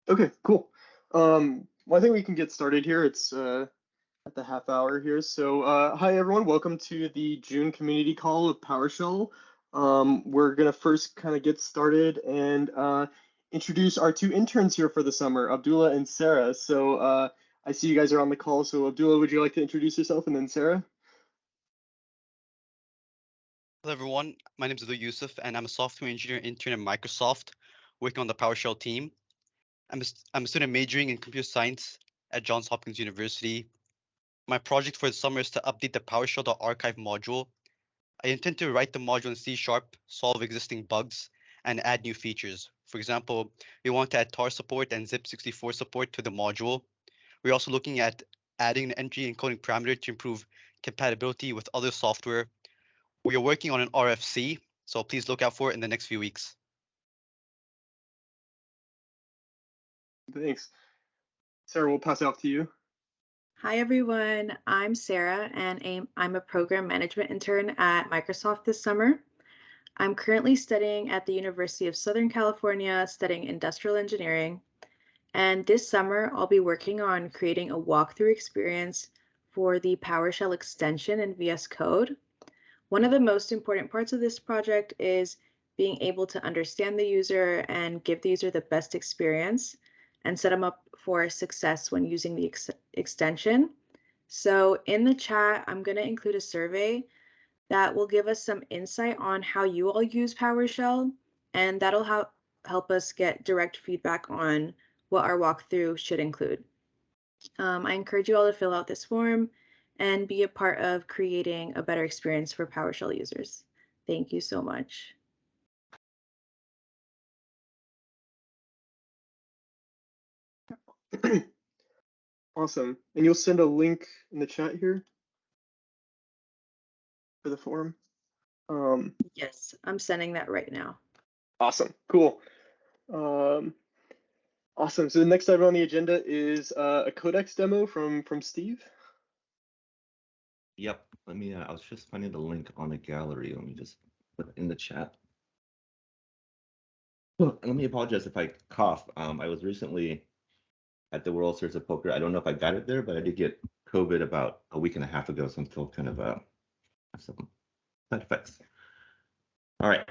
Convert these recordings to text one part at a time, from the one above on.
Okay, cool. Well, I think we can get started here. It's at the half hour here. So hi everyone, welcome to the June community call of PowerShell. We're gonna first kind of get started and introduce our two interns here for the summer, Abdullah and Sarah. So I see you guys are on the call. So Abdullah, would you like to introduce yourself, and then Sarah? Hello everyone, my name is Abdul Yusuf and I'm a software engineer intern at Microsoft working on the PowerShell team. I'm a student majoring in computer science at Johns Hopkins University. My project for the summer is to update the PowerShell.archive module. I intend to write the module in C#, solve existing bugs, and add new features. For example, we want to add tar support and zip64 support to the module. We're also looking at adding an entry encoding parameter to improve compatibility with other software. We are working on an RFC, so please look out for it in the next few weeks. Thanks. Sarah, we'll pass it off to you. Hi everyone, I'm Sarah and I'm a program management intern at Microsoft this summer. I'm currently studying at the University of Southern California, studying industrial engineering. And this summer, I'll be working on creating a walkthrough experience for the PowerShell extension in VS Code. One of the most important parts of this project is being able to understand the user and give the user the best experience and set them up for success when using the extension. So in the chat, I'm going to include a survey that will give us some insight on how you all use PowerShell, and that'll help us get direct feedback on what our walkthrough should include. I encourage you all to fill out this form and be a part of creating a better experience for PowerShell users. Thank you so much. Awesome. And you'll send a link in the chat here for the form? Yes, I'm sending that right now. Awesome. Cool. Awesome. So the next item on the agenda is a Codex demo from Steve. Yep. Let me. I was just finding the link on the gallery. Let me just put it in the chat. And let me apologize if I cough. I was recently at the World Series of Poker. I don't know if I got it there, but I did get COVID about a week and a half ago, so I'm still kind of have some side effects. All right.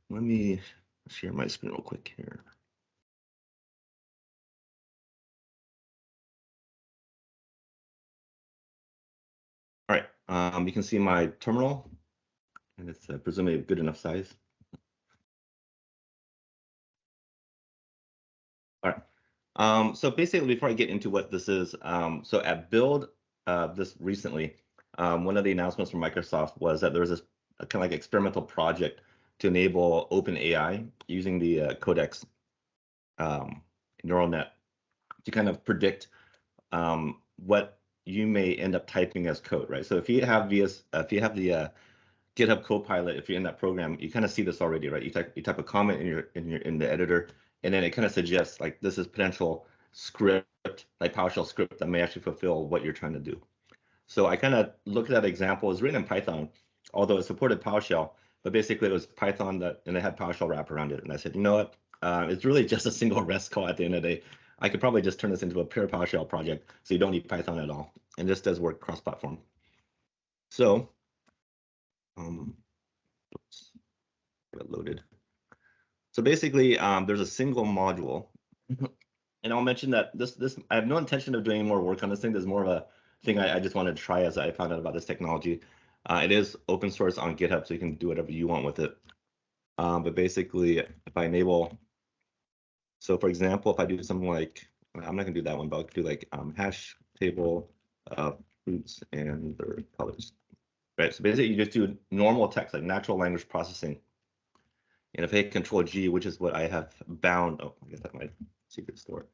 Let me share my screen real quick here. All right, you can see my terminal, and it's presumably a good enough size. All right, so basically, before I get into what this is, so at Build this recently, one of the announcements from Microsoft was that there was this kind of like experimental project to enable OpenAI using the Codex Neural Net to kind of predict what you may end up typing as code, right? So if you have the GitHub Copilot, if you're in that program, you kind of see this already, right? You type a comment in the editor, and then it kind of suggests like this is potential script, like PowerShell script that may actually fulfill what you're trying to do. So I kind of looked at that example. It was written in Python, although it supported PowerShell, but basically it was Python and it had PowerShell wrap around it. And I said, you know what? It's really just a single REST call at the end of the day. I could probably just turn this into a pure PowerShell project, so you don't need Python at all. And this does work cross-platform. So, oops, got loaded. So basically, there's a single module, and I'll mention that this I have no intention of doing any more work on this thing. There's more of a thing I just wanted to try as I found out about this technology. It is open source on GitHub, so you can do whatever you want with it. But basically, if I enable, so for example, if I do something like, I'm not gonna do that one, but I'll do like hash table of fruits and their colors, right? So basically, you just do normal text, like natural language processing. And if I hit Control G, which is what I have bound, oh, I guess that's my secret store.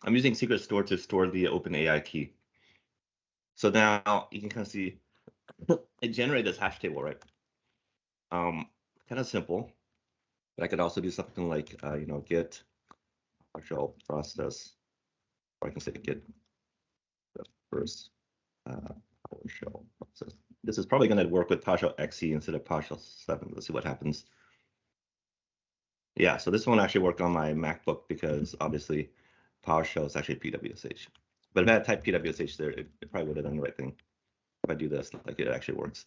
I'm using secret store to store the OpenAI key. So now you can kind of see it generated this hash table, right? Kind of simple, but I could also do something like, get PowerShell process, or I can say get the first PowerShell process. This is probably going to work with PowerShell XE instead of PowerShell 7. Let's see what happens. Yeah, so this one actually worked on my MacBook because obviously PowerShell is actually PWSH. But if I had typed PWSH there, it probably would have done the right thing. If I do this, like it actually works.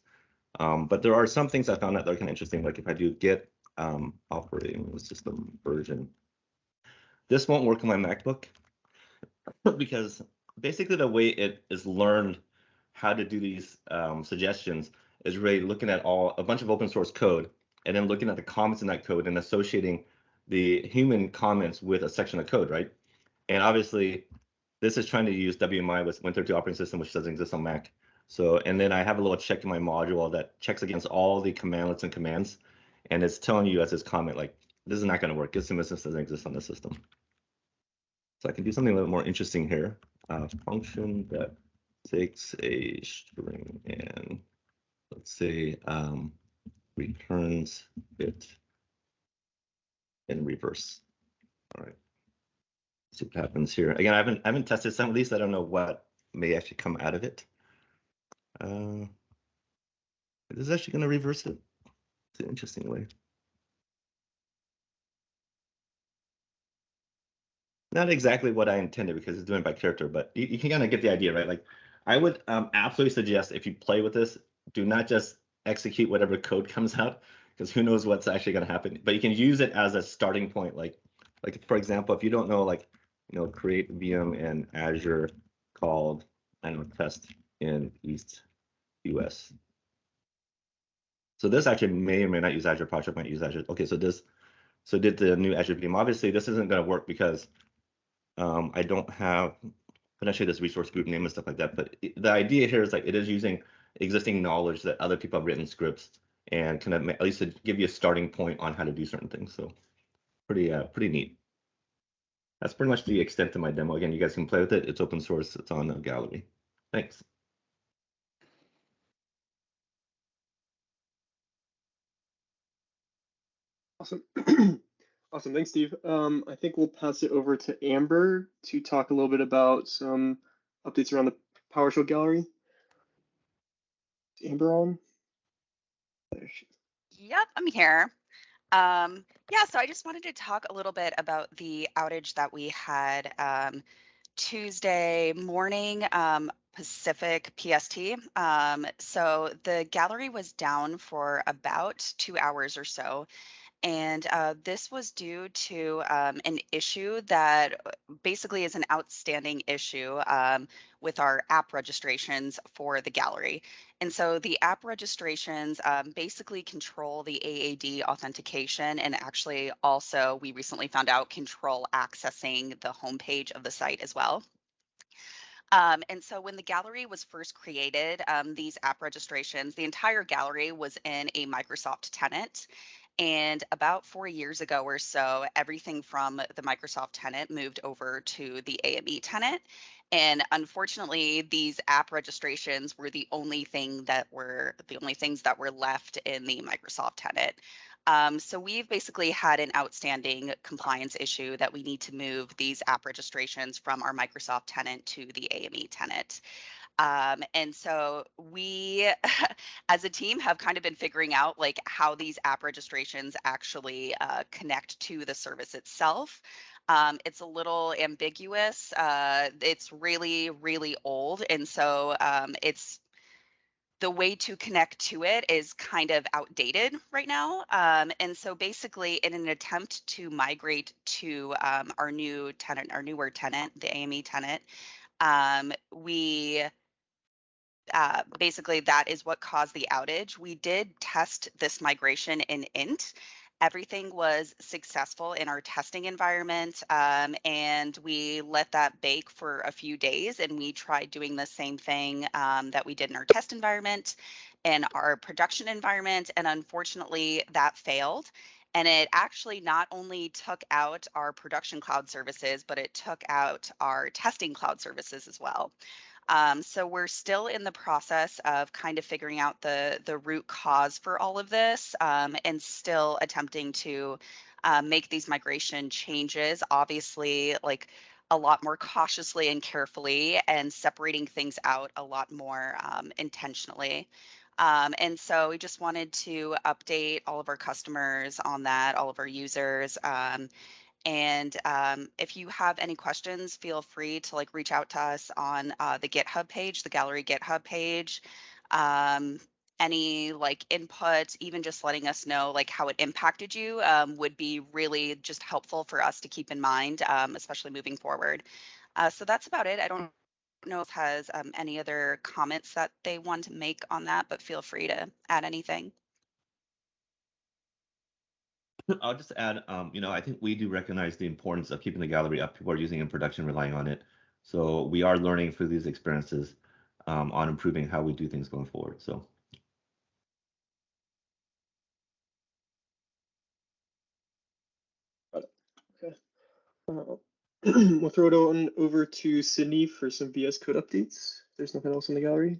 But there are some things I found that are kind of interesting. Like if I do get operating system version, this won't work on my MacBook because basically the way it is learned how to do these suggestions is really looking at a bunch of open source code and then looking at the comments in that code and associating the human comments with a section of code, right? And obviously, this is trying to use WMI with Win32 operating system, which doesn't exist on Mac. So, and then I have a little check in my module that checks against all the commandlets and commands, and it's telling you as this comment, like, this is not going to work. This doesn't exist on the system. So I can do something a little more interesting here. Function that takes a string and let's say returns it in reverse. All right. See what happens here. Again, I haven't tested some of these. I don't know what may actually come out of it. This is actually going to reverse it. It's an interesting way. Not exactly what I intended because it's doing it by character, but you can kind of get the idea, right? Like I would absolutely suggest if you play with this, do not just execute whatever code comes out because who knows what's actually going to happen. But you can use it as a starting point. Like for example, if you don't know, like, create VM in Azure called, I don't know, test in East US. So this actually may or may not use Azure. PowerShell might use Azure. Okay, so did the new Azure VM. Obviously, this isn't going to work because I don't have potentially this resource group name and stuff like that. But the idea here is like it is using existing knowledge that other people have written scripts and kind of at least to give you a starting point on how to do certain things. So pretty neat. That's pretty much the extent of my demo. Again, you guys can play with it. It's open source. It's on the gallery. Thanks. Awesome. Awesome. Thanks, Steve. I think we'll pass it over to Amber to talk a little bit about some updates around the PowerShell gallery. Is Amber on? There she is. Yep, I'm here. Yeah, so I just wanted to talk a little bit about the outage that we had Tuesday morning, Pacific PST. So the gallery was down for about 2 hours or so. And this was due to an issue that basically is an outstanding issue with our app registrations for the gallery. And so the app registrations basically control the AAD authentication, and actually also we recently found out control accessing the homepage of the site as well. And so when the gallery was first created, these app registrations, the entire gallery was in a Microsoft tenant. And about 4 years ago or so, everything from the Microsoft tenant moved over to the AME tenant. And unfortunately, these app registrations were the only things that were left in the Microsoft tenant. So we've basically had an outstanding compliance issue that we need to move these app registrations from our Microsoft tenant to the AME tenant. And so we, as a team, have kind of been figuring out like how these app registrations actually connect to the service itself. It's a little ambiguous. It's really, really old. And so the way to connect to it is kind of outdated right now. And so basically in an attempt to migrate to our newer tenant, the AME tenant, basically that is what caused the outage. We did test this migration in int. Everything was successful in our testing environment, and we let that bake for a few days, and we tried doing the same thing that we did in our test environment and our production environment, and unfortunately that failed. And it actually not only took out our production cloud services, but it took out our testing cloud services as well. So we're still in the process of kind of figuring out the root cause for all of this, and still attempting to make these migration changes, obviously like a lot more cautiously and carefully, and separating things out a lot more intentionally. And so we just wanted to update all of our customers on that, all of our users. And if you have any questions, feel free to like reach out to us on the GitHub page, the gallery GitHub page. Any like input, even just letting us know like how it impacted you would be really just helpful for us to keep in mind, especially moving forward. So that's about it. I don't know if has any other comments that they want to make on that, but feel free to add anything. I'll just add, I think we do recognize the importance of keeping the gallery up. People are using it in production, relying on it. So we are learning through these experiences on improving how we do things going forward. So. Okay. We'll throw it on over to Sydney for some VSCode updates. There's nothing else in the gallery.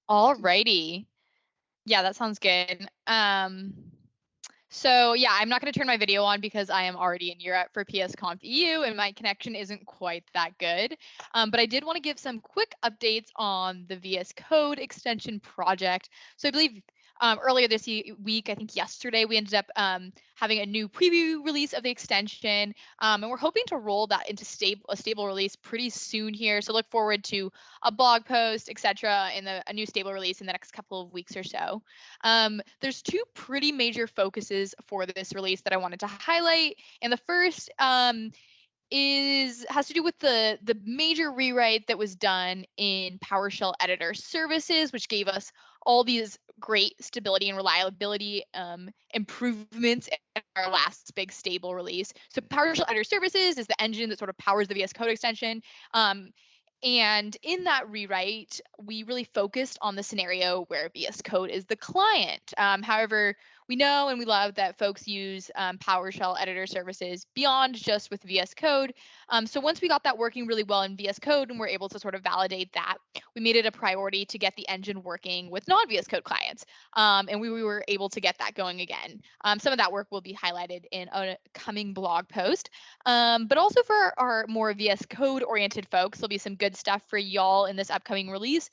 Alrighty. Yeah, that sounds good. So yeah, I'm not going to turn my video on because I am already in Europe for PSConf EU and my connection isn't quite that good. But I did want to give some quick updates on the VS Code extension project. So I believe earlier this week, I think yesterday, we ended up having a new preview release of the extension, and we're hoping to roll that into a stable release pretty soon here. So look forward to a blog post, etc., in a new stable release in the next couple of weeks or so. There's two pretty major focuses for this release that I wanted to highlight, and the first has to do with the major rewrite that was done in PowerShell Editor Services, which gave us all these great stability and reliability improvements in our last big stable release. So PowerShell Editor Services is the engine that sort of powers the VS Code extension. And in that rewrite, we really focused on the scenario where VS Code is the client. However, we know and we love that folks use PowerShell editor services beyond just with VS Code. So once we got that working really well in VS Code and we're able to sort of validate that, we made it a priority to get the engine working with non-VS Code clients. And we were able to get that going again. Some of that work will be highlighted in a coming blog post. But also for our more VS Code oriented folks, there'll be some good stuff for y'all in this upcoming release.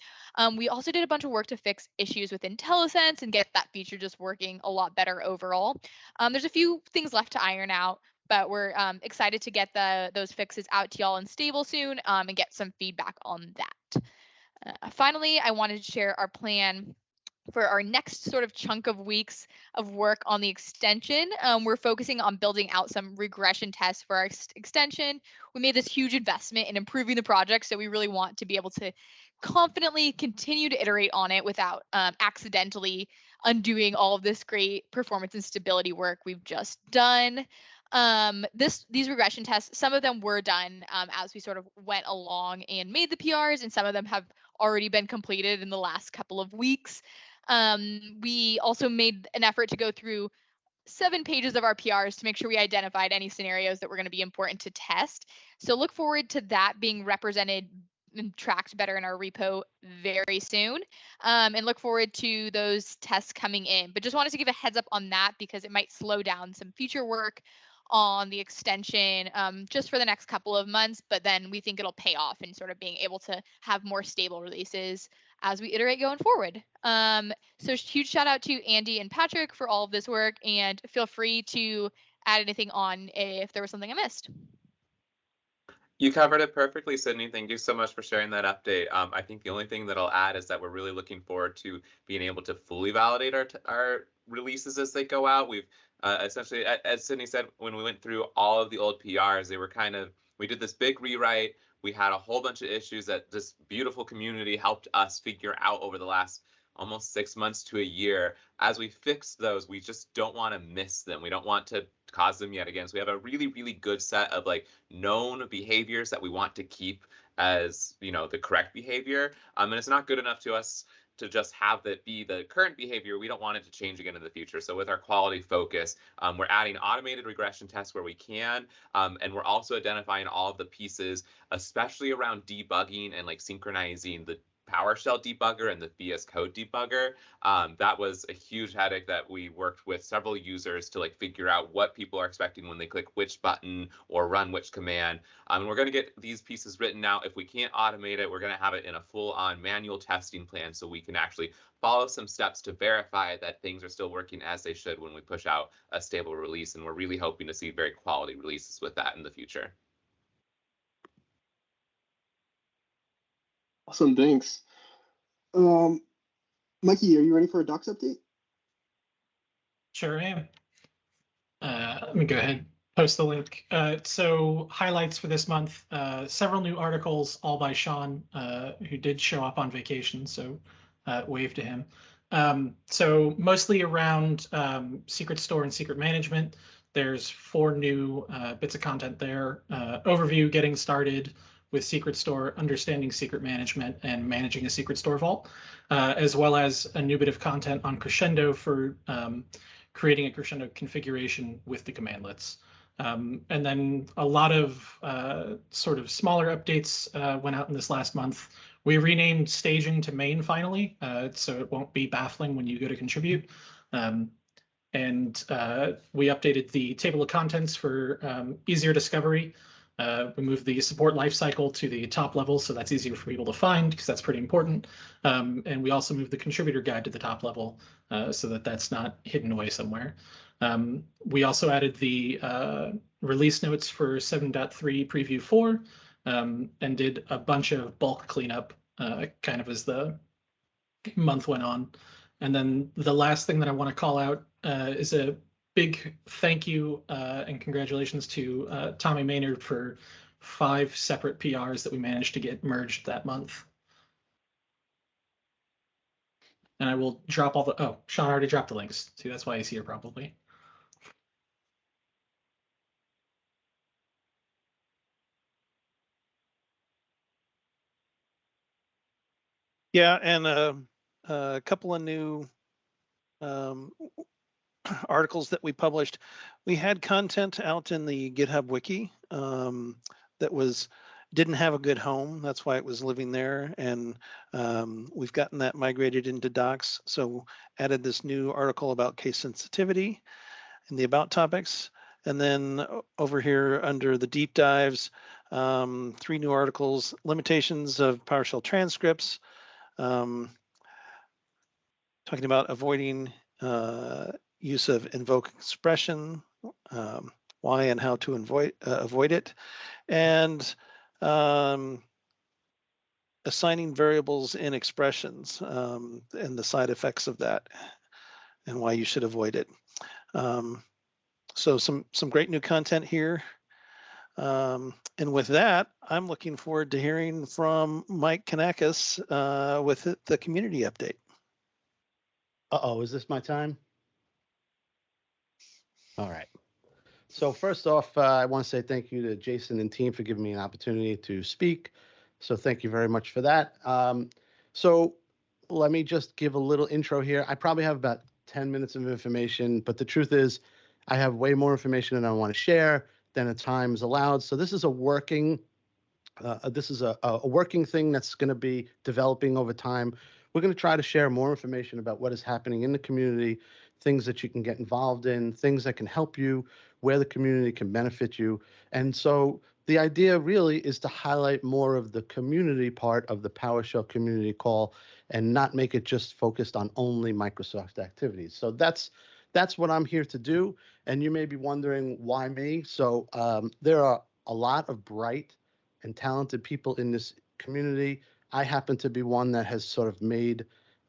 We also did a bunch of work to fix issues with IntelliSense and get that feature just working a lot better overall. There's a few things left to iron out, but we're excited to get those fixes out to y'all in stable soon and get some feedback on that. Finally, I wanted to share our plan for our next sort of chunk of weeks of work on the extension. We're focusing on building out some regression tests for our extension. We made this huge investment in improving the project, so we really want to be able to confidently continue to iterate on it without accidentally undoing all of this great performance and stability work we've just done. These regression tests, some of them were done as we sort of went along and made the PRs, and some of them have already been completed in the last couple of weeks. We also made an effort to go through 7 pages of our PRs to make sure we identified any scenarios that were going to be important to test. So look forward to that being represented and tracked better in our repo very soon, and look forward to those tests coming in. But just wanted to give a heads up on that because it might slow down some future work on the extension just for the next couple of months, but then we think it'll pay off in sort of being able to have more stable releases as we iterate going forward. So huge shout out to Andy and Patrick for all of this work, and feel free to add anything on if there was something I missed. You covered it perfectly, Sydney. Thank you so much for sharing that update. I think the only thing that I'll add is that we're really looking forward to being able to fully validate our releases as they go out. We've essentially, as Sydney said, when we went through all of the old PRs, they were we did this big rewrite. We had a whole bunch of issues that this beautiful community helped us figure out over the last almost 6 months to a year. As we fix those, we just don't want to miss them. We don't want to cause them yet again. So we have a really, really good set of like known behaviors that we want to keep as, the correct behavior. And it's not good enough to us to just have that be the current behavior. We don't want it to change again in the future. So with our quality focus, we're adding automated regression tests where we can, and we're also identifying all of the pieces, especially around debugging and like synchronizing the PowerShell debugger and the VSCode debugger. That was a huge headache that we worked with several users to like figure out what people are expecting when they click which button or run which command. And we're going to get these pieces written out. If we can't automate it, we're going to have it in a full-on manual testing plan so we can actually follow some steps to verify that things are still working as they should when we push out a stable release. And we're really hoping to see very quality releases with that in the future. Awesome, thanks. Mikey, are you ready for a docs update? Sure am. Let me go ahead, post the link. So highlights for this month, several new articles, all by Sean, who did show up on vacation, so wave to him. So mostly around secret store and secret management. There's 4 new bits of content there. Overview, getting started with secret store, understanding secret management, and managing a secret store vault, as well as a new bit of content on Crescendo for creating a Crescendo configuration with the commandlets. And then a lot of sort of smaller updates went out in this last month. We renamed staging to main finally, so it won't be baffling when you go to contribute. And we updated the table of contents for easier discovery. We moved the support lifecycle to the top level, so that's easier for people to find because that's pretty important. And we also moved the contributor guide to the top level so that that's not hidden away somewhere. We also added the release notes for 7.3 Preview 4 and did a bunch of bulk cleanup kind of as the month went on. And then the last thing that I want to call out is a big thank you and congratulations to Tommy Maynard for 5 separate PRs that we managed to get merged that month. And I will drop all the, oh, Sean already dropped the links. See, that's why he's here probably. Yeah, and a couple of new articles that we published. We had content out in the GitHub wiki that didn't have a good home. That's why it was living there. And we've gotten that migrated into docs. So added this new article about case sensitivity in the about topics. And then over here under the deep dives, 3 new articles, limitations of PowerShell transcripts, talking about avoiding use of invoke expression, why and how to avoid it, and assigning variables in expressions and the side effects of that and why you should avoid it. So some great new content here. And with that, I'm looking forward to hearing from Mike Kanakis with the community update. Uh-oh, is this my time? All right. So first off, I want to say thank you to Jason and team for giving me an opportunity to speak. So thank you very much for that. So let me just give a little intro here. I probably have about 10 minutes of information, but the truth is I have way more information than I want to share than the time is allowed. So this is a working working thing that's going to be developing over time. We're going to try to share more information about what is happening in the community, things that you can get involved in, things that can help you, where the community can benefit you. And so the idea really is to highlight more of the community part of the PowerShell community call and not make it just focused on only Microsoft activities. So that's what I'm here to do. And you may be wondering, why me? So there are a lot of bright and talented people in this community. I happen to be one that has sort of made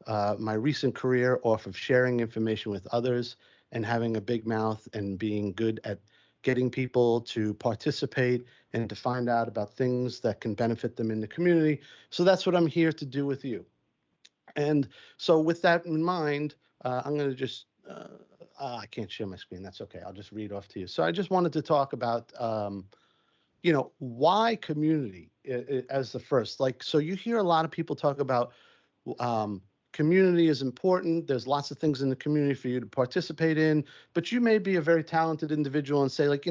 my recent career off of sharing information with others and having a big mouth and being good at getting people to participate and to find out about things that can benefit them in the community. So that's what I'm here to do with you. And so with that in mind, I'm going to just, I can't share my screen. That's okay. I'll just read off to you. So I just wanted to talk about, why community as the first. Like, so you hear a lot of people talk about community is important. There's lots of things in the community for you to participate in, but you may be a very talented individual and say like,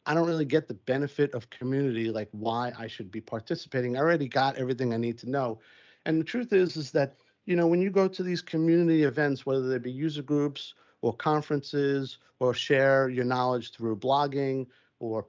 I don't really get the benefit of community, like why I should be participating. I already got everything I need to know. And the truth is that, when you go to these community events, whether they be user groups or conferences or share your knowledge through blogging or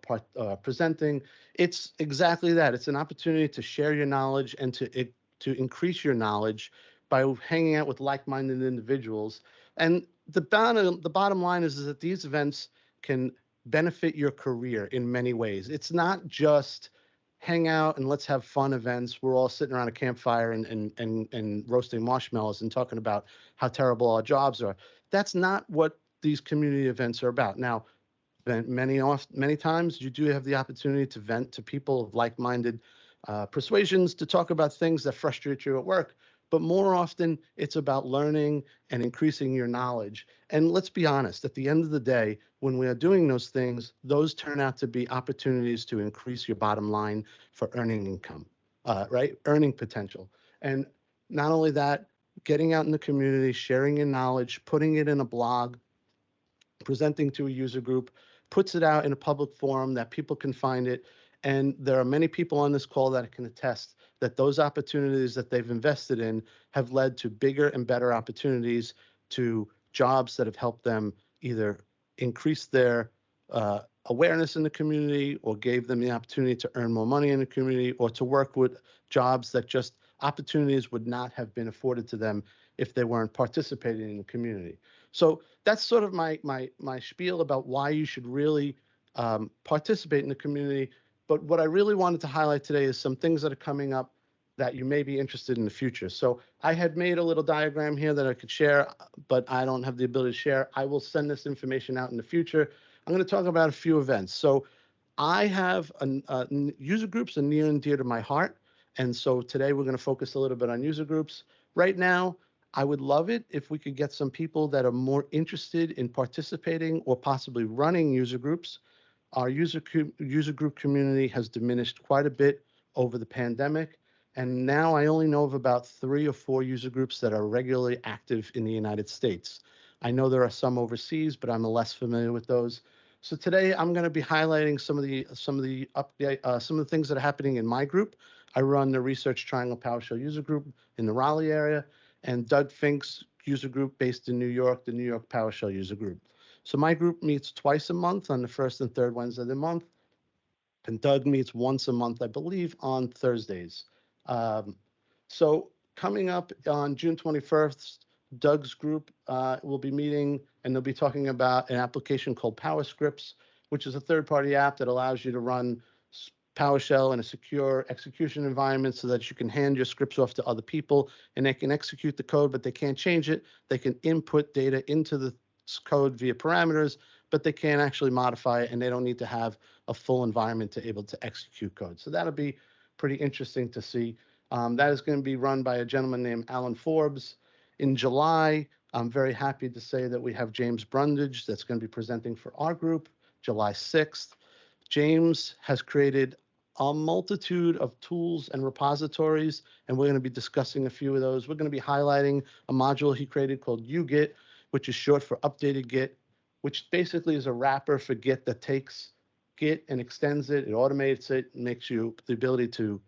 presenting, it's exactly that. It's an opportunity to share your knowledge and to increase your knowledge by hanging out with like-minded individuals. And the bottom line is that these events can benefit your career in many ways. It's not just hang out and let's have fun events. We're all sitting around a campfire and roasting marshmallows and talking about how terrible our jobs are. That's not what these community events are about. Now, many times you do have the opportunity to vent to people of like-minded persuasions, to talk about things that frustrate you at work. But more often, it's about learning and increasing your knowledge. And let's be honest, at the end of the day, when we are doing those things, those turn out to be opportunities to increase your bottom line for earning income, right? Earning potential. And not only that, getting out in the community, sharing your knowledge, putting it in a blog, presenting to a user group, puts it out in a public forum that people can find it. And there are many people on this call that can attest that those opportunities that they've invested in have led to bigger and better opportunities, to jobs that have helped them either increase their awareness in the community or gave them the opportunity to earn more money in the community, or to work with jobs that just opportunities would not have been afforded to them if they weren't participating in the community. So that's sort of my spiel about why you should really participate in the community. But what I really wanted to highlight today is some things that are coming up that you may be interested in the future. So I had made a little diagram here that I could share, but I don't have the ability to share. I will send this information out in the future. I'm going to talk about a few events. So I have user groups are near and dear to my heart. And so today we're going to focus a little bit on user groups. Right now, I would love it if we could get some people that are more interested in participating or possibly running user groups. Our user group community has diminished quite a bit over the pandemic. And now I only know of about 3 or 4 user groups that are regularly active in the United States. I know there are some overseas, but I'm less familiar with those. So today I'm going to be highlighting some of the things that are happening in my group. I run the Research Triangle PowerShell user group in the Raleigh area, and Doug Fink's user group based in New York, the New York PowerShell user group. So my group meets twice a month on the first and third Wednesday of the month, and Doug meets once a month, I believe, on Thursdays. So coming up on June 21st, Doug's group will be meeting, and they'll be talking about an application called PowerScripts, which is a third-party app that allows you to run PowerShell in a secure execution environment so that you can hand your scripts off to other people and they can execute the code, but they can't change it. They can input data into the code via parameters, but they can't actually modify it, and they don't need to have a full environment to able to execute code. So that'll be pretty interesting to see. That is going to be run by a gentleman named Alan Forbes. In July, I'm very happy to say that we have James Brundage that's going to be presenting for our group, July 6th. James has created a multitude of tools and repositories, and we're going to be discussing a few of those. We're going to be highlighting a module he created called UGit, which is short for Updated Git, which basically is a wrapper for Git that takes Git and extends it, it automates it, makes you the ability to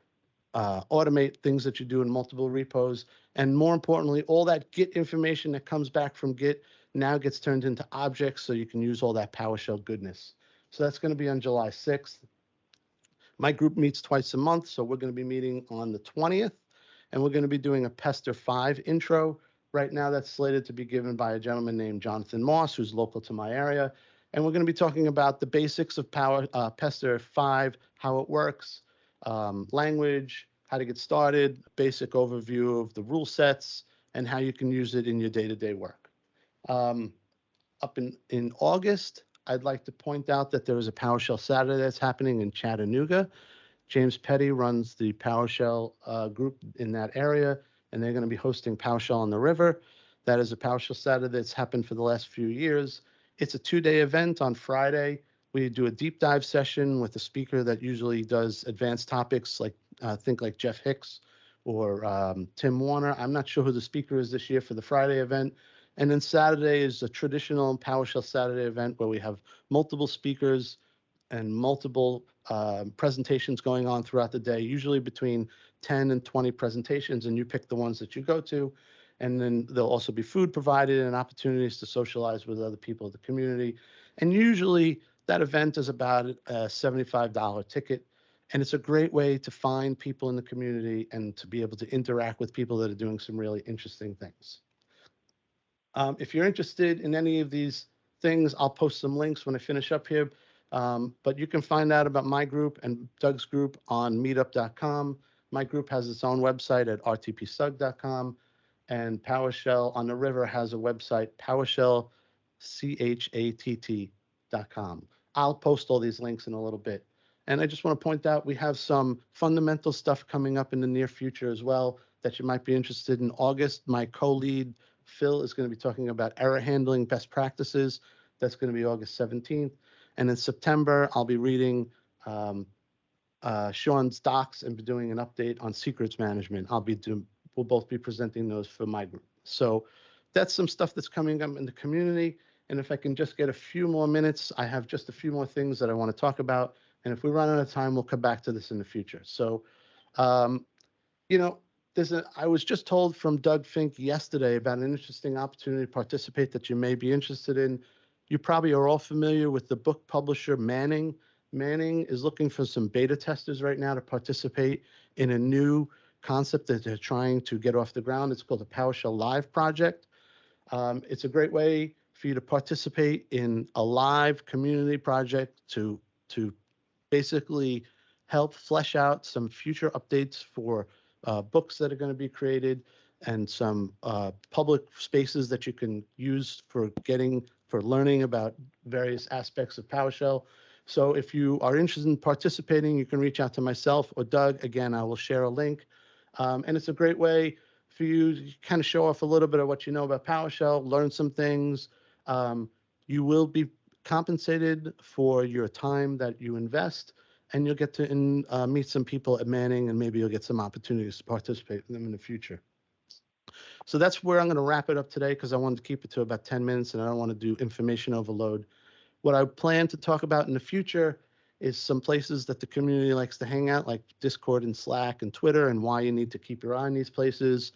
automate things that you do in multiple repos. And more importantly, all that Git information that comes back from Git now gets turned into objects so you can use all that PowerShell goodness. So that's going to be on July 6th. My group meets twice a month, so we're going to be meeting on the 20th, and we're going to be doing a Pester 5 intro. Right now, that's slated to be given by a gentleman named Jonathan Moss, who's local to my area. And we're going to be talking about the basics of Pester 5, how it works, language, how to get started, basic overview of the rule sets, and how you can use it in your day-to-day work. Up in August, I'd like to point out that there is a PowerShell Saturday that's happening in Chattanooga. James Petty runs the PowerShell group in that area, and they're going to be hosting PowerShell on the River. That is a PowerShell Saturday that's happened for the last few years. It's a 2-day event. On Friday, we do a deep dive session with a speaker that usually does advanced topics like think like Jeff Hicks or Tim Warner. I'm not sure who the speaker is this year for the Friday event. And then Saturday is a traditional PowerShell Saturday event where we have multiple speakers and multiple presentations going on throughout the day, usually between 10 and 20 presentations, and you pick the ones that you go to. And then there'll also be food provided and opportunities to socialize with other people of the community. And usually that event is about a $75 ticket. And it's a great way to find people in the community and to be able to interact with people that are doing some really interesting things. If you're interested in any of these things, I'll post some links when I finish up here. But you can find out about my group and Doug's group on meetup.com. My group has its own website at rtpsug.com. And PowerShell on the River has a website, PowerShellChat.com. I'll post all these links in a little bit. And I just want to point out we have some fundamental stuff coming up in the near future as well that you might be interested in. August, my co-lead, Phil, is going to be talking about error handling best practices. That's going to be August 17th. And in September, I'll be reading Sean's docs and be doing an update on secrets management. We'll both be presenting those for my group. So that's some stuff that's coming up in the community. And if I can just get a few more minutes, I have just a few more things that I want to talk about. And if we run out of time, we'll come back to this in the future. So, you know, I was just told from Doug Fink yesterday about an interesting opportunity to participate that you may be interested in. You probably are all familiar with the book publisher Manning. Manning is looking for some beta testers right now to participate in a new concept that they're trying to get off the ground. It's called the PowerShell Live project. It's a great way for you to participate in a live community project to basically help flesh out some future updates for books that are going to be created and some public spaces that you can use for learning about various aspects of PowerShell. So if you are interested in participating, you can reach out to myself or Doug. Again, I will share a link. And it's a great way for you to kind of show off a little bit of what you know about PowerShell, learn some things. You will be compensated for your time that you invest, and you'll get to meet some people at Manning, and maybe you'll get some opportunities to participate in them in the future. So that's where I'm going to wrap it up today because I wanted to keep it to about 10 minutes, and I don't want to do information overload. What I plan to talk about in the future is some places that the community likes to hang out, like Discord and Slack and Twitter, and why you need to keep your eye on these places,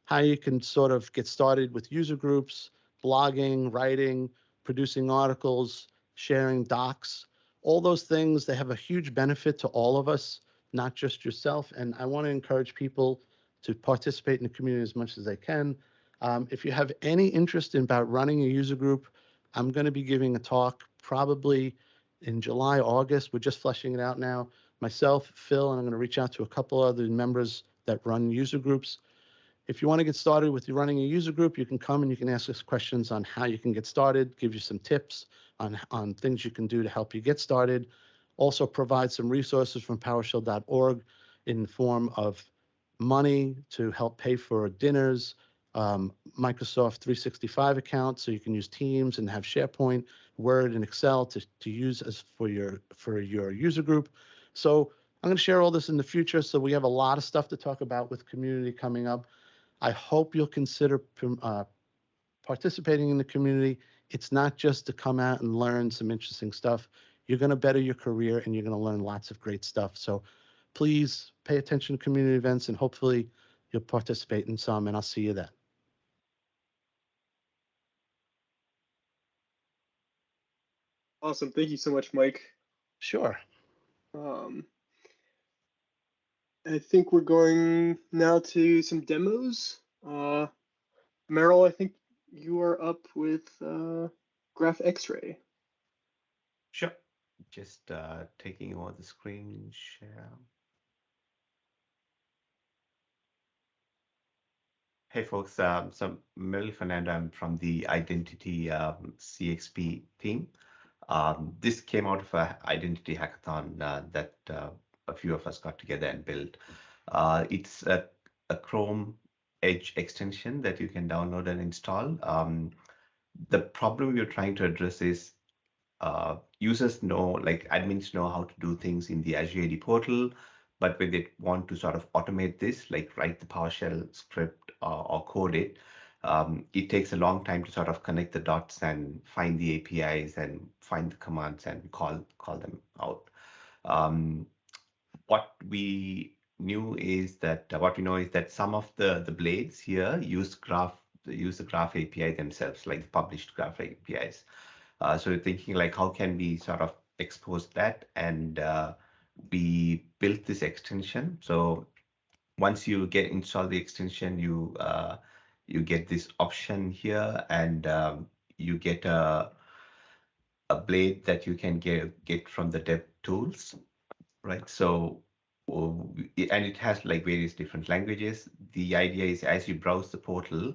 how you can sort of get started with user groups, blogging, writing, producing articles, sharing docs, all those things. They have a huge benefit to all of us, not just yourself. And I want to encourage people to participate in the community as much as they can. If you have any interest in about running a user group, I'm going to be giving a talk probably in July, August. We're just fleshing it out now. Myself, Phil, and I'm going to reach out to a couple other members that run user groups. If you want to get started with running a user group, you can come and you can ask us questions on how you can get started, give you some tips on things you can do to help you get started. Also provide some resources from PowerShell.org in the form of money to help pay for dinners, Microsoft 365 account, so you can use Teams and have SharePoint, Word, and Excel to use as for your user group. So I'm going to share all this in the future. So we have a lot of stuff to talk about with community coming up. I hope you'll consider participating in the community. It's not just to come out and learn some interesting stuff. You're going to better your career and you're going to learn lots of great stuff. So please pay attention to community events and hopefully you'll participate in some, and I'll see you then. Awesome. Thank you so much, Mike. Sure. I think we're going now to some demos. Meryl, I think you are up with Graph X-Ray. Sure. Just taking over the screen share. Hey folks, so Meryl Fernando, I'm from the IdentityCXP team. This came out of an identity hackathon that a few of us got together and built. It's a Chrome Edge extension that you can download and install. The problem you're trying to address is users know, like admins know how to do things in the Azure AD portal, but when they want to sort of automate this, like write the PowerShell script or code it, It takes a long time to sort of connect the dots and find the APIs and find the commands and call them out. What we know is that some of the blades here use the graph API themselves, like the published graph APIs. So we're thinking like, how can we sort of expose that? And we built this extension. So once you install the extension, you get this option here, and you get a blade that you can get from the dev tools, right? So and it has like various different languages. The idea is as you browse the portal,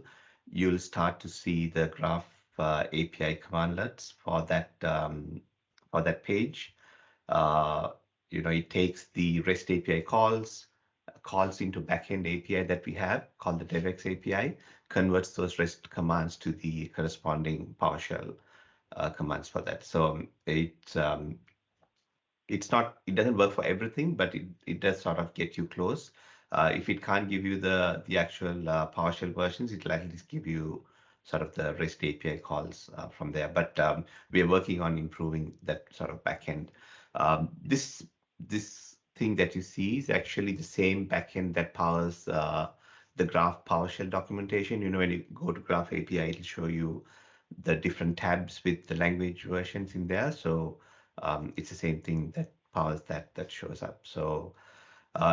you'll start to see the graph API commandlets for that page. It takes the REST API calls into backend API that we have called the DevX API, converts those REST commands to the corresponding PowerShell commands for that. So it doesn't work for everything, but it does sort of get you close. If it can't give you the actual PowerShell versions, it'll at least give you sort of the REST API calls from there. But we are working on improving that sort of backend. This thing that you see is actually the same backend that powers the Graph PowerShell documentation. When you go to Graph API, it'll show you the different tabs with the language versions in there. So it's the same thing that powers that shows up. So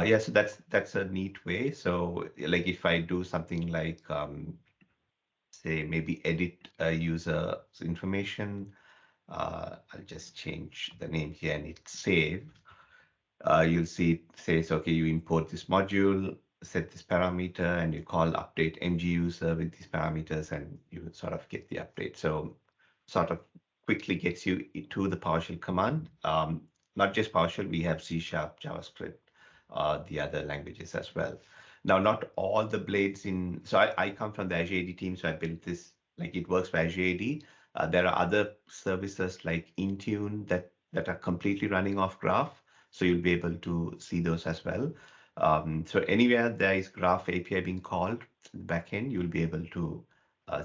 yeah, so that's a neat way. So like if I do something like say maybe edit a user's information, I'll just change the name here and hit save. You'll see it says, okay, you import this module, set this parameter, and you call update ng user with these parameters, and you would sort of get the update. So sort of quickly gets you to the PowerShell command. Not just PowerShell, we have C#, JavaScript, the other languages as well. Now, not all the blades so I come from the Azure AD team, so I built this, like it works for Azure AD. There are other services like Intune that are completely running off Graph. So you'll be able to see those as well. So anywhere there is Graph API being called in the backend, you'll be able to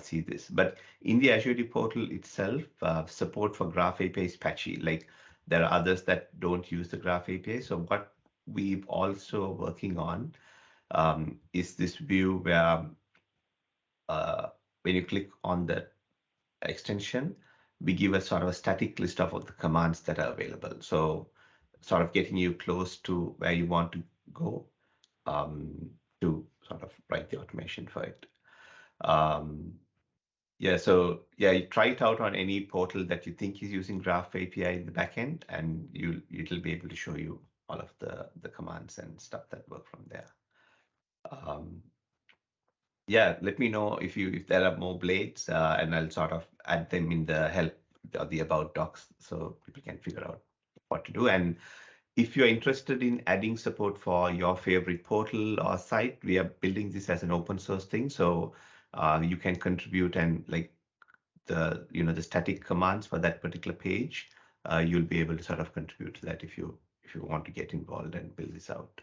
see this. But in the Azure AD portal itself, support for Graph API is patchy. Like there are others that don't use the Graph API. So what we've also working on is this view where when you click on the extension, we give a sort of a static list of all the commands that are available. So sort of getting you close to where you want to go to sort of write the automation for it. Yeah, so yeah, you try it out on any portal that you think is using Graph API in the backend, and it'll be able to show you all of the commands and stuff that work from there. Yeah, let me know if there are more blades, and I'll sort of add them in the help or the about docs so people can figure out what to do. And if you're interested in adding support for your favorite portal or site, we are building this as an open source thing. So you can contribute, and like the static commands for that particular page, you'll be able to sort of contribute to that if you want to get involved and build this out.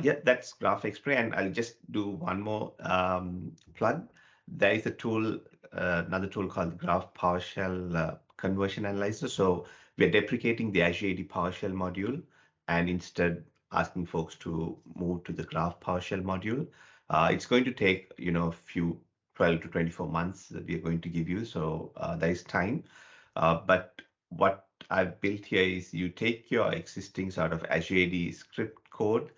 Yeah, that's Graph XP, and I'll just do one more plug. There is a tool, another tool called Graph PowerShell Conversion Analyzer. So we're deprecating the Azure AD PowerShell module and instead asking folks to move to the Graph PowerShell module. It's going to take a few 12 to 24 months that we are going to give you. So there is time, but what I've built here is you take your existing sort of Azure AD script code.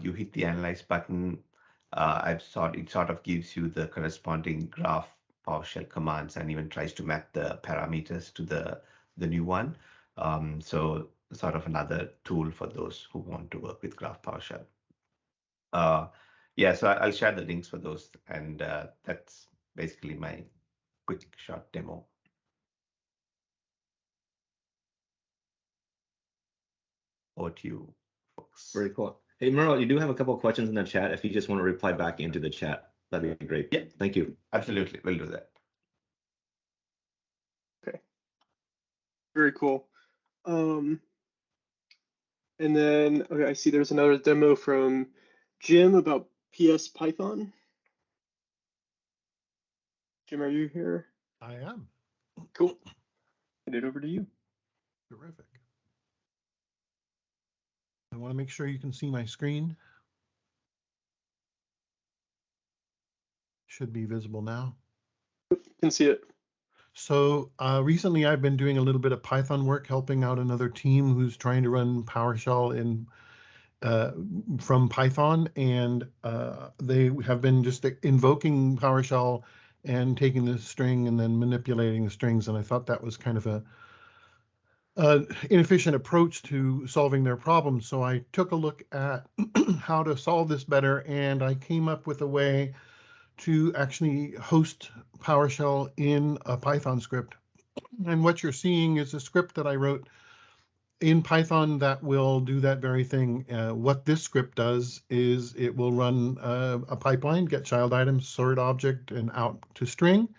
You hit the analyze button. It sort of gives you the corresponding Graph PowerShell commands and even tries to map the parameters to the new one. So sort of another tool for those who want to work with Graph PowerShell. Yeah, so I'll share the links for those, and that's basically my quick short demo. Over to you, folks. Very cool. Hey, Merle, you do have a couple of questions in the chat. If you just want to reply back into the chat, that'd be great. Yeah, thank you. Absolutely, we'll do that. Okay. Very cool. And then, okay, I see there's another demo from Jim about PS Python. Jim, are you here? I am. Cool. Hand it over to you. Terrific. I want to make sure you can see my screen. Should be visible now. You can see it. So recently I've been doing a little bit of Python work, helping out another team who's trying to run PowerShell in from Python, and they have been just invoking PowerShell and taking the string and then manipulating the strings, and I thought that was kind of a inefficient approach to solving their problem. So I took a look at how to solve this better, and I came up with a way to actually host PowerShell in a Python script. And what you're seeing is a script that I wrote in Python that will do that very thing. What this script does is it will run a pipeline, get child items, sort object, and out to string.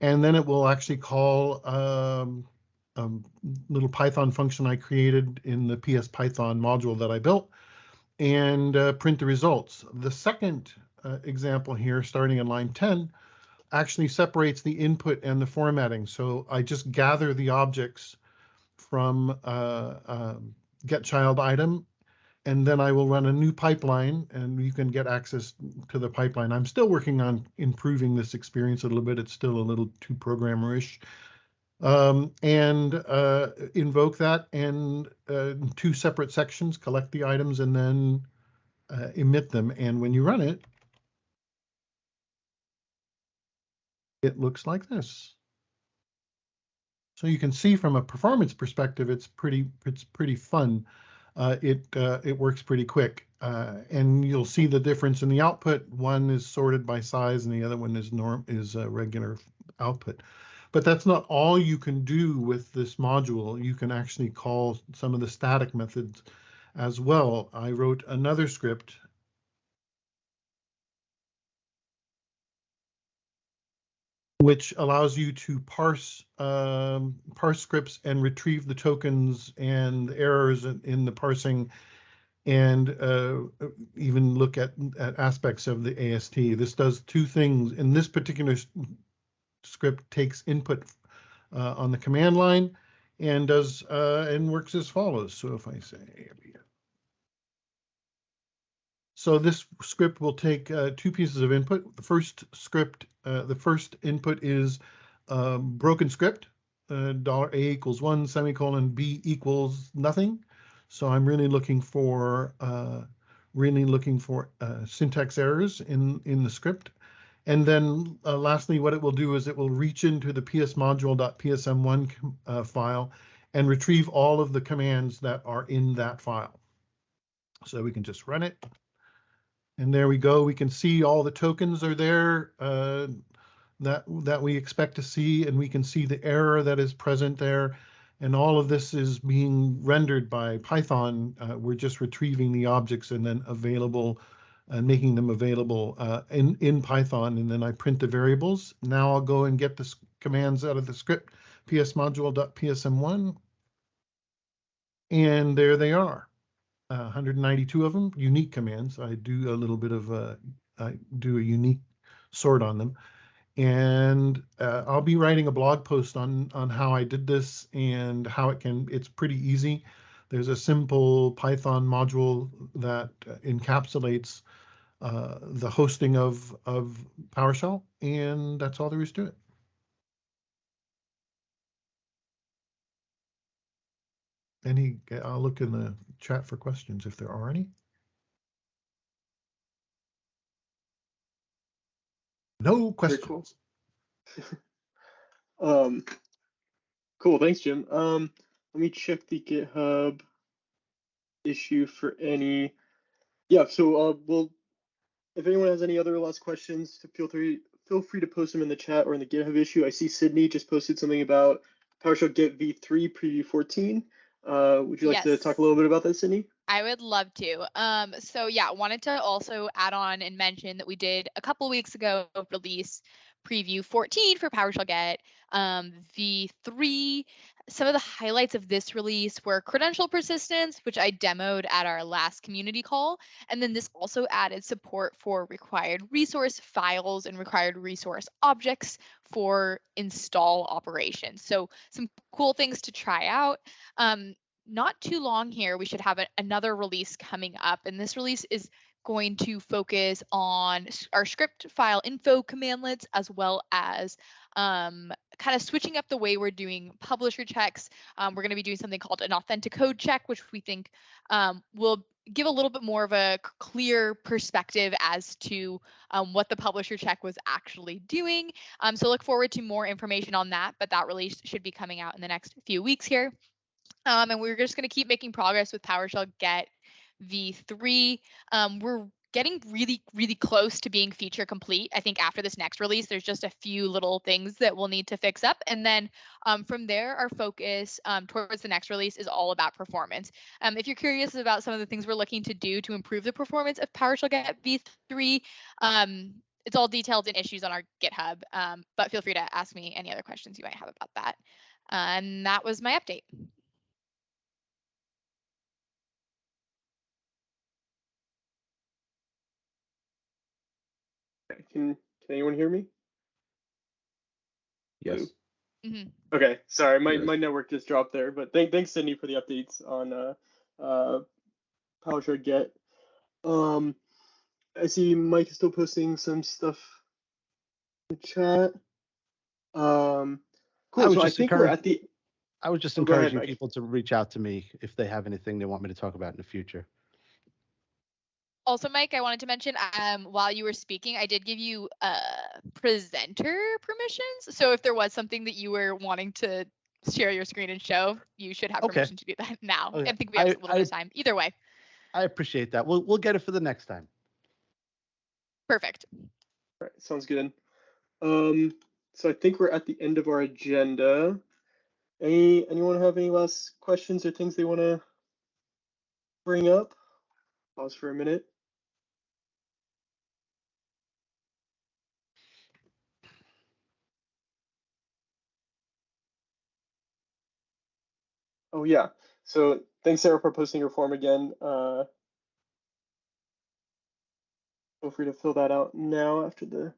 And then it will actually call a little Python function I created in the PS Python module that I built and print the results. The second example here, starting in line 10, actually separates the input and the formatting. So I just gather the objects from get child item, and then I will run a new pipeline, and you can get access to the pipeline. I'm still working on improving this experience a little bit. It's still a little too programmer-ish. And invoke that, and two separate sections, collect the items, and then emit them. And when you run it, it looks like this. So you can see from a performance perspective, it's pretty fun. It works pretty quick, and you'll see the difference in the output. One is sorted by size, and the other one is regular output. But that's not all you can do with this module. You can actually call some of the static methods as well. I wrote another script which allows you to parse scripts and retrieve the tokens and errors in the parsing, and even look at aspects of the AST. This does two things. In this particular script, takes input on the command line and does and works as follows. So if I say, so this script will take two pieces of input. The first script, the first input is broken script, $A equals 1, semicolon, B equals nothing. So I'm really looking for syntax errors in the script. And then lastly, what it will do is it will reach into the psmodule.psm1 file and retrieve all of the commands that are in that file. So we can just run it. And there we go. We can see all the tokens are there that we expect to see, and we can see the error that is present there. And all of this is being rendered by Python. We're just retrieving the objects and then available, making them available in Python. And then I print the variables. Now I'll go and get the commands out of the script, psmodule.psm1. And there they are. 192 of them, unique commands. I do a little bit of I do a unique sort on them, and I'll be writing a blog post on how I did this and how it's pretty easy. There's a simple Python module that encapsulates the hosting of PowerShell, and that's all there is to it. I'll look in the chat for questions if there are any. No questions. Very cool. Cool. Thanks, Jim. Let me check the GitHub issue for any. Yeah. So, well, if anyone has any other last questions, feel free to post them in the chat or in the GitHub issue. I see Sydney just posted something about PowerShell Get v3 preview 14. Would you like to talk a little bit about that, Sydney? I would love to. So yeah, wanted to also add on and mention that we did a couple weeks ago release preview 14 for PowerShell Get. V3 Some of the highlights of this release were credential persistence, which I demoed at our last community call. And then this also added support for required resource files and required resource objects for install operations. So some cool things to try out. Not too long here, we should have another release coming up. And this release is going to focus on our script file info commandlets, as well as kind of switching up the way we're doing publisher checks. We're going to be doing something called an authentic code check, which we think will give a little bit more of a clear perspective as to what the publisher check was actually doing. So look forward to more information on that, but that release should be coming out in the next few weeks here. And we're just going to keep making progress with PowerShell Get v3. We're getting really close to being feature complete. I think after this next release, there's just a few little things that we'll need to fix up. And then from there, our focus towards the next release is all about performance. If you're curious about some of the things we're looking to do to improve the performance of PowerShell Get v3, it's all detailed in issues on our GitHub, but feel free to ask me any other questions you might have about that. And that was my update. Can anyone hear me? Yes. Mm-hmm. Okay, sorry, my Yes. network just dropped there, but thanks Sydney for the updates on PowerShell Get. I see Mike is still posting some stuff in the chat. Cool. So I think we're at the. I was just Oh, go ahead, encouraging Mike. people to reach out to me if they have anything they want me to talk about in the future. Also, Mike, I wanted to mention while you were speaking, I did give you presenter permissions. So if there was something that you were wanting to share your screen and show, you should have permission to do that now. Okay. I think we have a little bit of time. Either way. I appreciate that. We'll get it for the next time. Perfect. All right, sounds good. So I think we're at the end of our agenda. Anyone have any last questions or things they want to bring up? Pause for a minute. Oh yeah. So thanks Sarah for posting your form again. Feel free to fill that out now after the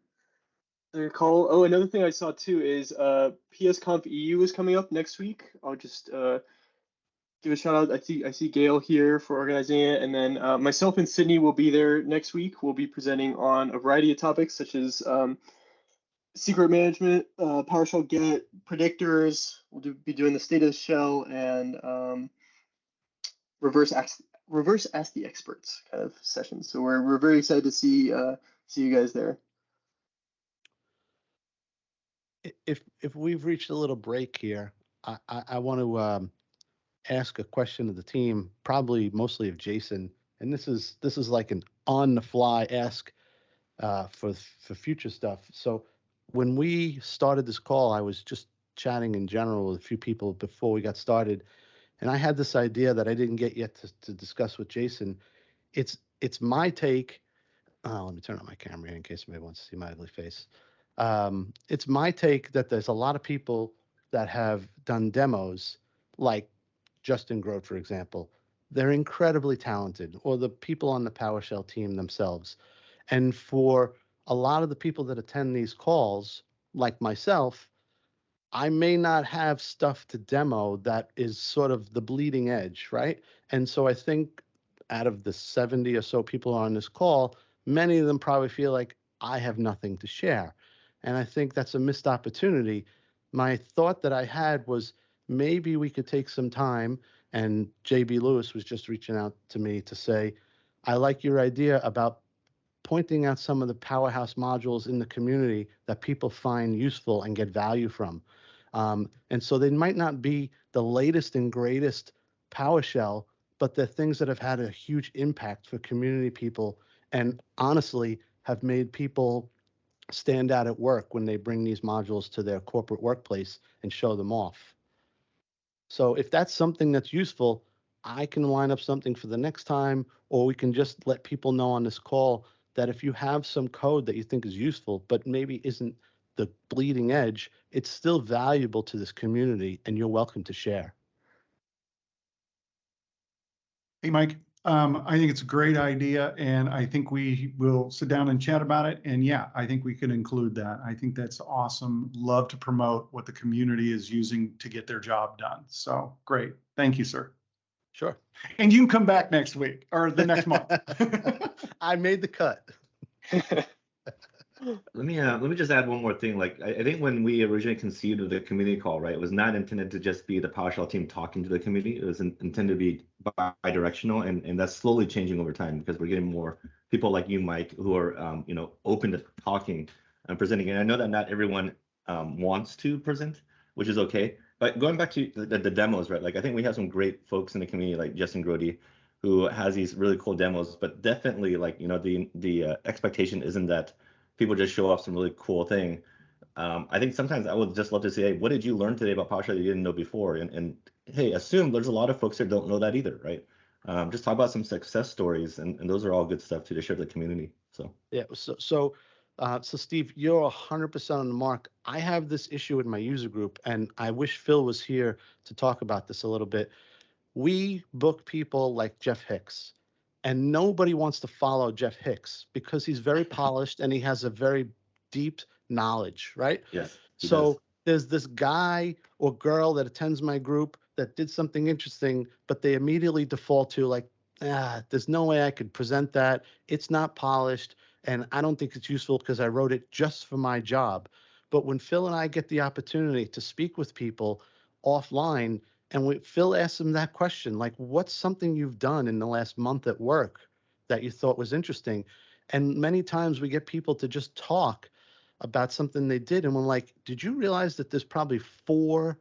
call. Oh, another thing I saw too is PSConf EU is coming up next week. I'll just give a shout out. I see Gail here for organizing it, and then myself and Sydney will be there next week. We'll be presenting on a variety of topics such as secret management, PowerShell Get, predictors. We'll be doing the state of the shell and reverse ask the experts kind of sessions. So we're very excited to see you guys there. If we've reached a little break here, I want to ask a question of the team, probably mostly of Jason, and this is like an on the fly ask for future stuff. So when we started this call, I was just chatting in general with a few people before we got started, and I had this idea that I didn't get yet to discuss with Jason. It's my take. Let me turn on my camera in case somebody wants to see my ugly face. It's my take that there's a lot of people that have done demos, like Justin Grote, for example. They're incredibly talented, or the people on the PowerShell team themselves. And for a lot of the people that attend these calls, like myself, I may not have stuff to demo that is sort of the bleeding edge, right? And so I think out of the 70 or so people on this call, many of them probably feel like I have nothing to share. And I think that's a missed opportunity. My thought that I had was maybe we could take some time, and JB Lewis was just reaching out to me to say, I like your idea about pointing out some of the powerhouse modules in the community that people find useful and get value from. And so they might not be the latest and greatest PowerShell, but they're things that have had a huge impact for community people and honestly have made people stand out at work when they bring these modules to their corporate workplace and show them off. So if that's something that's useful, I can line up something for the next time, or we can just let people know on this call that if you have some code that you think is useful, but maybe isn't the bleeding edge, it's still valuable to this community, and you're welcome to share. Hey, Mike. I think it's a great idea, and I think we will sit down and chat about it. And yeah, I think we can include that. I think that's awesome. Love to promote what the community is using to get their job done. So great. Thank you, sir. Sure. And you can come back next week or the next month. I made the cut. Let me just add one more thing. Like I think when we originally conceived of the community call, right, it was not intended to just be the PowerShell team talking to the community. It was intended to be bi-directional, and that's slowly changing over time because we're getting more people like you, Mike, who are open to talking and presenting. And I know that not everyone wants to present, which is okay. But going back to the demos, right? Like I think we have some great folks in the community, like Justin Grody, who has these really cool demos. But definitely, like the expectation isn't that people just show off some really cool thing. I think sometimes I would just love to say, hey, what did you learn today about PowerShell that you didn't know before? And hey, assume there's a lot of folks that don't know that either, right? Just talk about some success stories, and those are all good stuff to share with the community. So yeah, so Steve, you're 100% on the mark. I have this issue in my user group, and I wish Phil was here to talk about this a little bit. We book people like Jeff Hicks, and nobody wants to follow Jeff Hicks because he's very polished and he has a very deep knowledge, right? yes. So there's this guy or girl that attends my group that did something interesting, but they immediately default to like, there's no way I could present that. It's not polished, and I don't think it's useful because I wrote it just for my job. But when Phil and I get the opportunity to speak with people offline, and Phil asked him that question, like, what's something you've done in the last month at work that you thought was interesting? And many times we get people to just talk about something they did. And we're like, did you realize that there's probably 4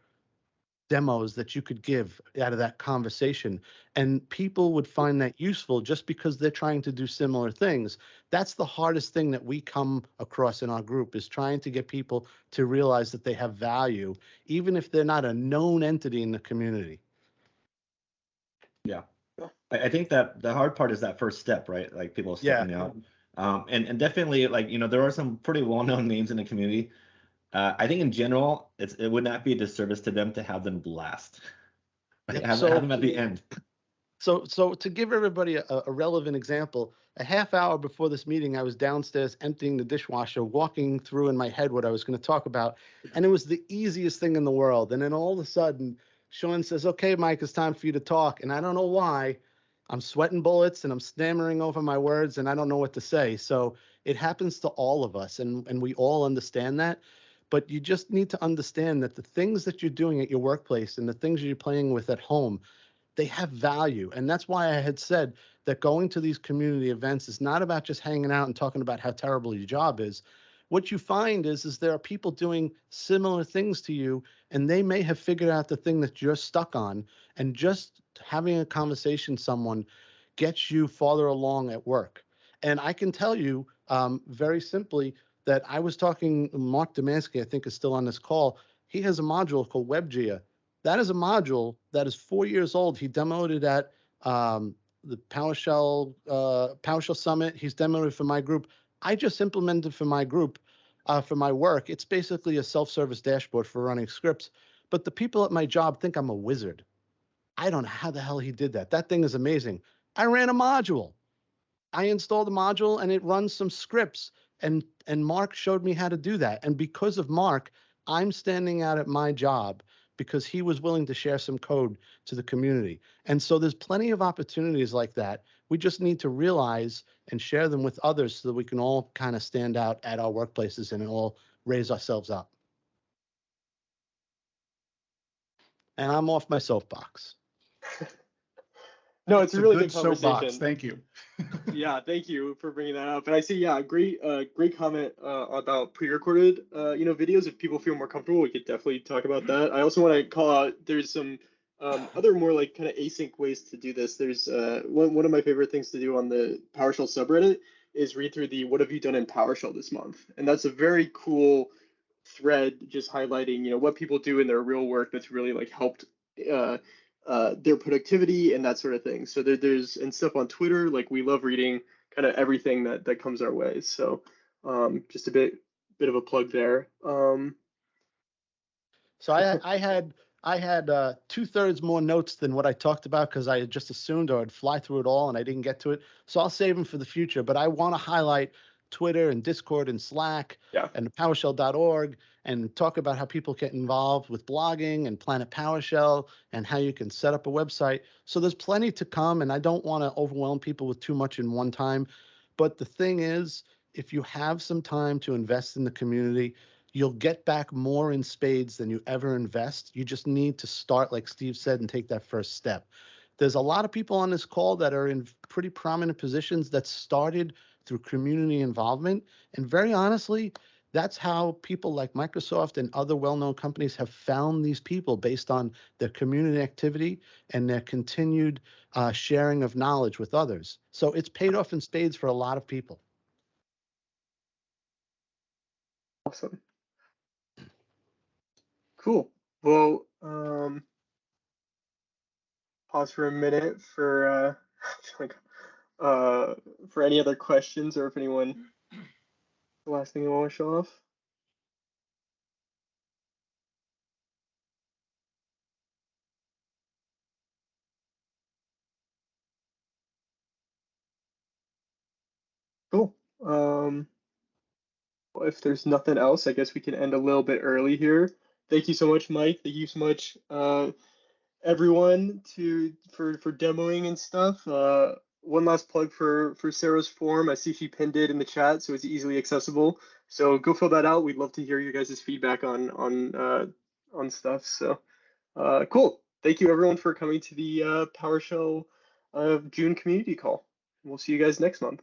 demos that you could give out of that conversation? And people would find that useful just because they're trying to do similar things. That's the hardest thing that we come across in our group, is trying to get people to realize that they have value, even if they're not a known entity in the community. Yeah, I think that the hard part is that first step, right? Like people stepping out. And definitely, like, there are some pretty well-known names in the community. I think in general, it would not be a disservice to them to have them last. Right? Have them at the end. So to give everybody a relevant example, a half hour before this meeting, I was downstairs emptying the dishwasher, walking through in my head what I was going to talk about, and it was the easiest thing in the world. And then all of a sudden, Sean says, "Okay, Mike, it's time for you to talk." And I don't know why, I'm sweating bullets and I'm stammering over my words and I don't know what to say. So it happens to all of us, and we all understand that. But you just need to understand that the things that you're doing at your workplace and the things you're playing with at home, they have value. And that's why I had said that going to these community events is not about just hanging out and talking about how terrible your job is. What you find is there are people doing similar things to you, and they may have figured out the thing that you're stuck on, and just having a conversation with someone gets you farther along at work. And I can tell you very simply that I was talking, Mark Demansky, I think, is still on this call. He has a module called WebGeo. That is a module that is 4 years old. He demoed it at the PowerShell Summit. He's demoed it for my group. I just implemented for my group, for my work. It's basically a self-service dashboard for running scripts. But the people at my job think I'm a wizard. I don't know how the hell he did that. That thing is amazing. I ran a module. I installed a module and it runs some scripts. And Mark showed me how to do that. And because of Mark, I'm standing out at my job because he was willing to share some code to the community. And so there's plenty of opportunities like that. We just need to realize and share them with others so that we can all kind of stand out at our workplaces and all raise ourselves up. And I'm off my soapbox. No, it's a really good soapbox. conversation. Thank you. Yeah, thank you for bringing that up. And I see, yeah, great comment about pre-recorded, videos. If people feel more comfortable, we could definitely talk about that. I also want to call out, there's some other more like kind of async ways to do this. There's one of my favorite things to do on the PowerShell subreddit is read through the "What have you done in PowerShell this month?" And that's a very cool thread, just highlighting, what people do in their real work that's really like helped their productivity and that sort of thing. So there's and stuff on Twitter, like we love reading kind of everything that comes our way. So just a bit bit of a plug there. So I had 2/3 more notes than what I talked about because I had just assumed I'd fly through it all and I didn't get to it. So I'll save them for the future. But I want to highlight Twitter and Discord and Slack and PowerShell.org and talk about how people get involved with blogging and Planet PowerShell and how you can set up a website. So there's plenty to come, and I don't want to overwhelm people with too much in one time. But the thing is, if you have some time to invest in the community, you'll get back more in spades than you ever invest. You just need to start, like Steve said, and take that first step. There's a lot of people on this call that are in pretty prominent positions that started through community involvement. And very honestly, that's how people like Microsoft and other well-known companies have found these people based on their community activity and their continued sharing of knowledge with others. So it's paid off in spades for a lot of people. Awesome. Cool. Well, pause for a minute for for any other questions, or if anyone, the last thing you want to show off. Cool. Well, if there's nothing else, I guess we can end a little bit early here. Thank you so much, Mike. Thank you so much, everyone, for demoing and stuff. One last plug for Sarah's form. I see she pinned it in the chat, so it's easily accessible. So go fill that out. We'd love to hear you guys' feedback on stuff. So cool. Thank you everyone for coming to the PowerShell June community call. We'll see you guys next month.